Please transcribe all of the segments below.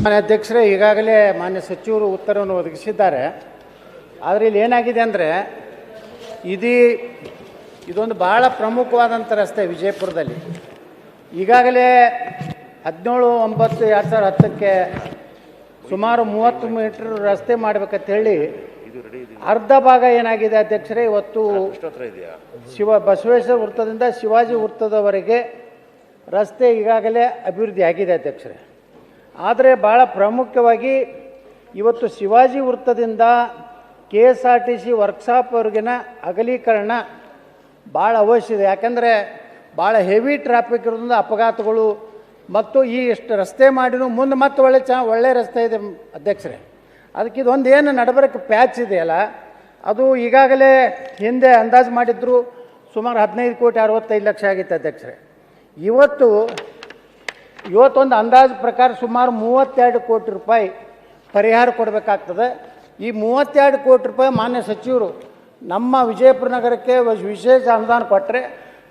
ಮಾನ್ಯ ಅಧ್ಯಕ್ಷರೇ, ಈಗಾಗಲೇ ಮಾನ್ಯ ಸಚಿವರು ಉತ್ತರವನ್ನು ಒದಗಿಸಿದ್ದಾರೆ. ಆದರೆ ಇಲ್ಲಿ ಏನಾಗಿದೆ ಅಂದರೆ ಇದೊಂದು ಭಾಳ ಪ್ರಮುಖವಾದಂಥ ರಸ್ತೆ ವಿಜಯಪುರದಲ್ಲಿ. ಈಗಾಗಲೇ 17/9/2010 ಸುಮಾರು 30 ಮೀಟರ್ ರಸ್ತೆ ಮಾಡಬೇಕಂತೇಳಿ ಅರ್ಧ ಭಾಗ ಏನಾಗಿದೆ ಅಧ್ಯಕ್ಷರೇ, ಇವತ್ತು ಬಸವೇಶ್ವರ ವೃತ್ತದಿಂದ ಶಿವಾಜಿ ವೃತ್ತದವರೆಗೆ ರಸ್ತೆ ಈಗಾಗಲೇ ಅಭಿವೃದ್ಧಿ ಆಗಿದೆ ಅಧ್ಯಕ್ಷರೇ. ಆದರೆ ಭಾಳ ಪ್ರಾಮುಖ್ಯವಾಗಿ ಇವತ್ತು ಶಿವಾಜಿ ವೃತ್ತದಿಂದ KSRTC ವರ್ಕ್ಶಾಪ್ವರೆಗಿನ ಅಗಲೀಕರಣ ಭಾಳ ಅವಶ್ಯ ಇದೆ. ಯಾಕಂದರೆ ಭಾಳ ಹೆವಿ ಟ್ರಾಫಿಕ್ ಇರೋದ್ರಿಂದ ಅಪಘಾತಗಳು ಮತ್ತು ಇಷ್ಟು ರಸ್ತೆ ಮಾಡಿನೂ ಮುಂದೆ ಮತ್ತೆ ಒಳ್ಳೆ ರಸ್ತೆ ಇದೆ ಅಧ್ಯಕ್ಷರೇ. ಅದಕ್ಕೆ ಇದೊಂದು ಏನು ನಡಬರಕ್ಕೆ ಪ್ಯಾಚ್ ಇದೆಯಲ್ಲ, ಅದು ಈಗಾಗಲೇ ಹಿಂದೆ ಅಂದಾಜು ಮಾಡಿದ್ರು ಸುಮಾರು 15,65,00,000 ಆಗಿತ್ತು ಅಧ್ಯಕ್ಷರೇ. ಇವತ್ತೊಂದು ಅಂದಾಜು ಪ್ರಕಾರ ಸುಮಾರು 32 ಕೋಟಿ ರೂಪಾಯಿ ಪರಿಹಾರ ಕೊಡಬೇಕಾಗ್ತದೆ. ಈ 32 ಕೋಟಿ ರೂಪಾಯಿ ಮಾನ್ಯ ಸಚಿವರು ನಮ್ಮ ವಿಜಯಪುರ ನಗರಕ್ಕೆ ವಿಶೇಷ ಅನುದಾನ ಕೊಟ್ಟರೆ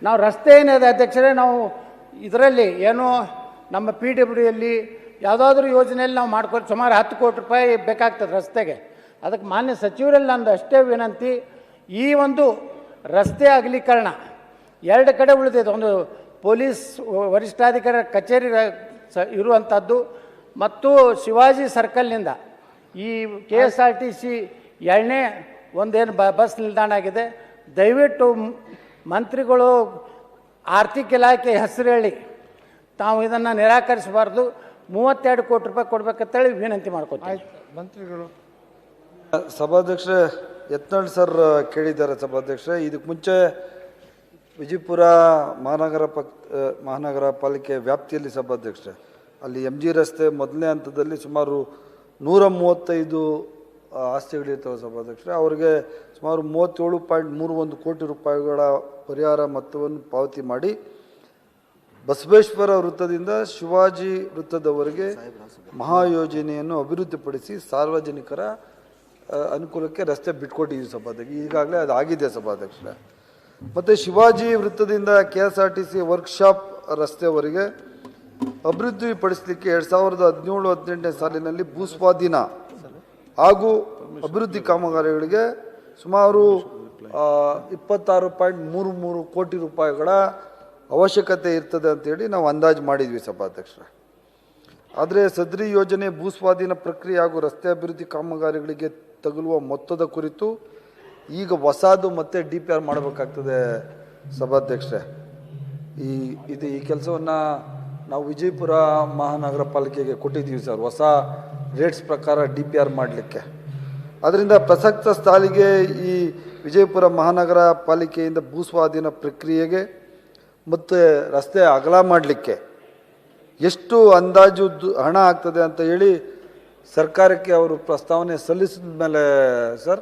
ನಾವು ರಸ್ತೆ ಏನಿದೆ ಅಧ್ಯಕ್ಷರೇ, ನಾವು ಇದರಲ್ಲಿ ಏನೋ ನಮ್ಮ PWDಯಲ್ಲಿ ಯಾವುದಾದ್ರೂ ಯೋಜನೆಯಲ್ಲಿ ನಾವು ಮಾಡ್ಕೊಂಡು ಸುಮಾರು 10 ಕೋಟಿ ರೂಪಾಯಿ ಬೇಕಾಗ್ತದೆ ರಸ್ತೆಗೆ. ಅದಕ್ಕೆ ಮಾನ್ಯ ಸಚಿವರಲ್ಲಿ ನಂದು ಅಷ್ಟೇ ವಿನಂತಿ, ಈ ಒಂದು ರಸ್ತೆ ಅಗಲೀಕರಣ 2 ಕಡೆ ಉಳಿದಿದೆ. ಒಂದು ಪೊಲೀಸ್ ವರಿಷ್ಠಾಧಿಕಾರಿ ಕಚೇರಿ ಇರುವಂಥದ್ದು ಮತ್ತು ಶಿವಾಜಿ ಸರ್ಕಲ್ನಿಂದ ಈ KSRTC 2ನೇ ಒಂದೇನು ಬಸ್ ನಿಲ್ದಾಣ ಆಗಿದೆ. ದಯವಿಟ್ಟು ಮಂತ್ರಿಗಳು ಆರ್ಥಿಕ ಇಲಾಖೆ ಹೆಸರು ಹೇಳಿ ತಾವು ಇದನ್ನು ನಿರಾಕರಿಸಬಾರ್ದು. 32 ಕೋಟಿ ರೂಪಾಯಿ ಕೊಡ್ಬೇಕಂತೇಳಿ ವಿನಂತಿ ಮಾಡ್ಕೊತೀವಿ. ಮಂತ್ರಿಗಳು ಸಭಾಧ್ಯಕ್ಷರೇ ಯತ್ನಾಳ್ ಸರ್ ಕೇಳಿದ್ದಾರೆ. ಸಭಾಧ್ಯಕ್ಷರೇ, ಇದಕ್ಕೆ ಮುಂಚೆ ವಿಜಯಪುರ ಮಹಾನಗರ ಪಾಲಿಕೆ ವ್ಯಾಪ್ತಿಯಲ್ಲಿ ಸಭಾಧ್ಯಕ್ಷರೇ ಅಲ್ಲಿ MG ರಸ್ತೆ ಮೊದಲನೇ ಹಂತದಲ್ಲಿ ಸುಮಾರು 135 ಆಸ್ತಿಗಳಿರ್ತವೆ ಸಭಾಧ್ಯಕ್ಷರೇ. ಅವರಿಗೆ ಸುಮಾರು 37.31 ಕೋಟಿ ರೂಪಾಯಿಗಳ ಪರಿಹಾರ ಮೊತ್ತವನ್ನು ಪಾವತಿ ಮಾಡಿ ಬಸವೇಶ್ವರ ವೃತ್ತದಿಂದ ಶಿವಾಜಿ ವೃತ್ತದವರೆಗೆ ಮಹಾಯೋಜನೆಯನ್ನು ಅಭಿವೃದ್ಧಿಪಡಿಸಿ ಸಾರ್ವಜನಿಕರ ಅನುಕೂಲಕ್ಕೆ ರಸ್ತೆ ಬಿಟ್ಕೊಟ್ಟಿದ್ದೀವಿ ಸಭಾಧ್ಯಕ್ಷ. ಈಗಾಗಲೇ ಅದು ಆಗಿದೆ ಸಭಾಧ್ಯಕ್ಷರೇ. ಮತ್ತು ಶಿವಾಜಿ ವೃತ್ತದಿಂದ KSRTC ವರ್ಕ್ಶಾಪ್ ರಸ್ತೆವರೆಗೆ ಅಭಿವೃದ್ಧಿಪಡಿಸಲಿಕ್ಕೆ 2017-18ನೇ ಸಾಲಿನಲ್ಲಿ ಭೂಸ್ವಾಧೀನ ಹಾಗೂ ಅಭಿವೃದ್ಧಿ ಕಾಮಗಾರಿಗಳಿಗೆ ಸುಮಾರು 26.33 ಕೋಟಿ ರೂಪಾಯಿಗಳ ಅವಶ್ಯಕತೆ ಇರ್ತದೆ ಅಂತೇಳಿ ನಾವು ಅಂದಾಜು ಮಾಡಿದ್ವಿ ಸಭಾಧ್ಯಕ್ಷರೇ. ಆದರೆ ಸದರಿ ಯೋಜನೆ ಭೂಸ್ವಾಧೀನ ಪ್ರಕ್ರಿಯೆ ಹಾಗೂ ರಸ್ತೆ ಅಭಿವೃದ್ಧಿ ಕಾಮಗಾರಿಗಳಿಗೆ ತಗುಲುವ ಮೊತ್ತದ ಕುರಿತು ಈಗ ಹೊಸದು ಮತ್ತೆ DPR ಮಾಡಬೇಕಾಗ್ತದೆ ಸಭಾಧ್ಯಕ್ಷರೇ. ಈ ಕೆಲಸವನ್ನು ನಾವು ವಿಜಯಪುರ ಮಹಾನಗರ ಪಾಲಿಕೆಗೆ ಕೊಟ್ಟಿದ್ದೀವಿ ಸರ್, ಹೊಸ ರೇಟ್ಸ್ ಪ್ರಕಾರ DPR ಮಾಡಲಿಕ್ಕೆ. ಅದರಿಂದ ಪ್ರಸಕ್ತ ಸಾಲಿಗೆ ಈ ವಿಜಯಪುರ ಮಹಾನಗರ ಪಾಲಿಕೆಯಿಂದ ಭೂಸ್ವಾಧೀನ ಪ್ರಕ್ರಿಯೆಗೆ ಮತ್ತು ರಸ್ತೆ ಅಗಲ ಮಾಡಲಿಕ್ಕೆ ಎಷ್ಟು ಅಂದಾಜು ಹಣ ಆಗ್ತದೆ ಅಂತ ಹೇಳಿ ಸರ್ಕಾರಕ್ಕೆ ಅವರು ಪ್ರಸ್ತಾವನೆ ಸಲ್ಲಿಸಿದ ಮೇಲೆ ಸರ್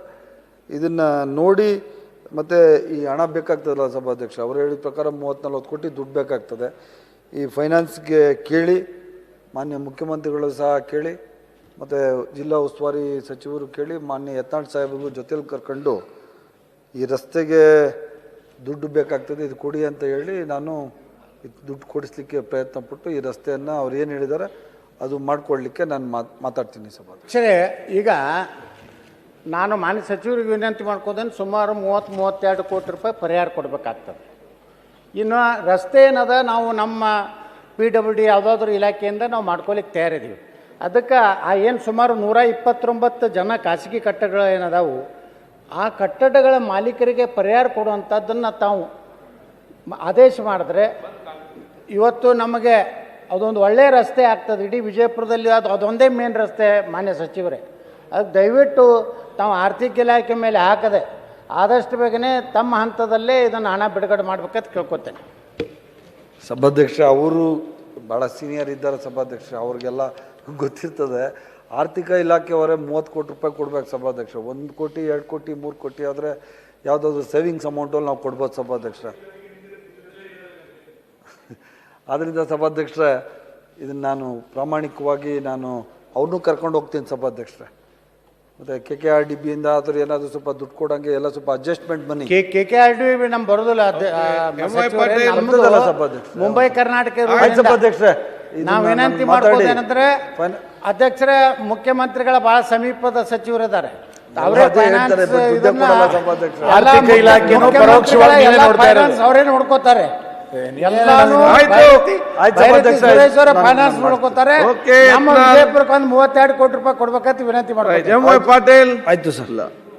ಇದನ್ನು ನೋಡಿ ಮತ್ತು ಈ ಹಣ ಬೇಕಾಗ್ತದಲ್ಲ ಸಭಾಧ್ಯಕ್ಷ, ಅವರು ಹೇಳಿದ ಪ್ರಕಾರ 30-40 ಕೋಟಿ ದುಡ್ಡು ಬೇಕಾಗ್ತದೆ. ಈ ಫೈನಾನ್ಸ್ಗೆ ಕೇಳಿ, ಮಾನ್ಯ ಮುಖ್ಯಮಂತ್ರಿಗಳು ಸಹ ಕೇಳಿ, ಮತ್ತು ಜಿಲ್ಲಾ ಉಸ್ತುವಾರಿ ಸಚಿವರು ಕೇಳಿ, ಮಾನ್ಯ ಯತ್ನಾಳ್ ಸಾಹೇಬರು ಜೊತೆಲಿ ಕರ್ಕೊಂಡು ಈ ರಸ್ತೆಗೆ ದುಡ್ಡು ಬೇಕಾಗ್ತದೆ, ಇದು ಕೊಡಿ ಅಂತ ಹೇಳಿ ನಾನು ದುಡ್ಡು ಕೊಡಿಸ್ಲಿಕ್ಕೆ ಪ್ರಯತ್ನ ಪಟ್ಟು ಈ ರಸ್ತೆಯನ್ನು ಅವ್ರು ಏನು ಹೇಳಿದ್ದಾರೆ ಅದು ಮಾಡಿಕೊಡ್ಲಿಕ್ಕೆ ನಾನು ಮಾತಾಡ್ತೀನಿ ಸಭಾಧ್ಯಕ್ಷ. ಈಗ ನಾನು ಮಾನ್ಯ ಸಚಿವರಿಗೆ ವಿನಂತಿ ಮಾಡ್ಕೋದೇನೆ ಸುಮಾರು 30-32 ಕೋಟಿ ರೂಪಾಯಿ ಪರಿಹಾರ ಕೊಡಬೇಕಾಗ್ತದೆ. ಇನ್ನು ರಸ್ತೆ ಏನದ ನಾವು ನಮ್ಮ PWD ಯಾವುದಾದ್ರೂ ಇಲಾಖೆಯಿಂದ ನಾವು ಮಾಡ್ಕೊಲಿಕ್ಕೆ ತಯಾರಿದ್ದೀವಿ. ಅದಕ್ಕೆ ಏನು ಸುಮಾರು 129 ಜನ ಖಾಸಗಿ ಕಟ್ಟಡಗಳು ಏನದಾವು, ಆ ಕಟ್ಟಡಗಳ ಮಾಲೀಕರಿಗೆ ಪರಿಹಾರ ಕೊಡುವಂಥದ್ದನ್ನು ತಾವು ಆದೇಶ ಮಾಡಿದ್ರೆ ಇವತ್ತು ನಮಗೆ ಅದೊಂದು ಒಳ್ಳೆಯ ರಸ್ತೆ ಆಗ್ತದೆ. ಇಡೀ ವಿಜಯಪುರದಲ್ಲಿ ಅದೊಂದೇ ಮೇನ್ ರಸ್ತೆ ಮಾನ್ಯ ಸಚಿವರೇ. ಅದಕ್ಕೆ ದಯವಿಟ್ಟು ತಾವು ಆರ್ಥಿಕ ಇಲಾಖೆ ಮೇಲೆ ಹಾಕದೆ ಆದಷ್ಟು ಬೇಗನೆ ತಮ್ಮ ಹಂತದಲ್ಲೇ ಇದನ್ನು ಹಣ ಬಿಡುಗಡೆ ಮಾಡ್ಬೇಕಂತ ಕೇಳ್ಕೊತೇನೆ ಸಭಾಧ್ಯಕ್ಷ. ಅವರು ಭಾಳ ಸೀನಿಯರ್ ಇದ್ದಾರೆ ಸಭಾಧ್ಯಕ್ಷ, ಅವ್ರಿಗೆಲ್ಲ ಗೊತ್ತಿರ್ತದೆ. ಆರ್ಥಿಕ ಇಲಾಖೆಯವರೇ 30 ಕೋಟಿ ರೂಪಾಯಿ ಕೊಡ್ಬೇಕು ಸಭಾಧ್ಯಕ್ಷ. 1 ಕೋಟಿ 2 ಕೋಟಿ 3 ಕೋಟಿ ಆದರೆ ಯಾವುದಾದ್ರೂ ಸೇವಿಂಗ್ಸ್ ಅಮೌಂಟಲ್ಲಿ ನಾವು ಕೊಡ್ಬೋದು ಸಭಾಧ್ಯಕ್ಷ. ಆದ್ದರಿಂದ ಸಭಾಧ್ಯಕ್ಷರೇ ಇದನ್ನು ನಾನು ಪ್ರಾಮಾಣಿಕವಾಗಿ ಅವ್ರನ್ನೂ ಕರ್ಕೊಂಡು ಹೋಗ್ತೀನಿ ಸಭಾಧ್ಯಕ್ಷರೇ. ಮತ್ತು KKRDBಯಿಂದ ಆದರೂ ಏನಾದರೂ ಸ್ವಲ್ಪ ದುಡ್ಡು ಕೊಡೋಂಗೆ ಎಲ್ಲ ಸ್ವಲ್ಪ ಅಡ್ಜಸ್ಟ್ಮೆಂಟ್ ಬನ್ನಿ. KKRDB ನಮ್ಗೆ ಬರೋದಿಲ್ಲ ಸಭಾಧ್ಯಕ್ಷ. ಮುಂಬೈ ಕರ್ನಾಟಕ ಸಭಾಧ್ಯಕ್ಷರೇ ನಾವು ವಿನಂತಿ ಮಾಡ್ಕೋದೇನಂದ್ರೆ ಅಧ್ಯಕ್ಷರ ಮುಖ್ಯಮಂತ್ರಿಗಳ ಬಹಳ ಸಮೀಪದ ಸಚಿವರಿದ್ದಾರೆ ಅವರೇ ಆರ್ಥಿಕ ಇಲಾಖೆನೂ ಪರೋಕ್ಷವಾಗಿ ನೀವೇ ನೋಡ್ತಾ ಇರೋದು. ಅವರೇ ನೋಡ್ಕೋತಾರೆ ಎಲ್ಲಾನು ಆಯ್ತು ಸಭಾಧ್ಯಕ್ಷ. ಸುರೇಶ್ ಅವರ ಫೈನಾನ್ಸ್ ನೋಡ್ಕೋತಾರೆ ಓಕೆ, ನಮ್ಮ ವಿಜಯಪುರಕ್ಕೆ ಒಂದು 32 ಕೋಟಿ ರೂಪಾಯಿ ಕೊಡ್ಬೇಕಂತ ವಿನಂತಿ ಮಾಡ್ತಾರೆ ಎಂ ವೈ ಪಾಟೀಲ್ ಆಯ್ತು ಸರ್.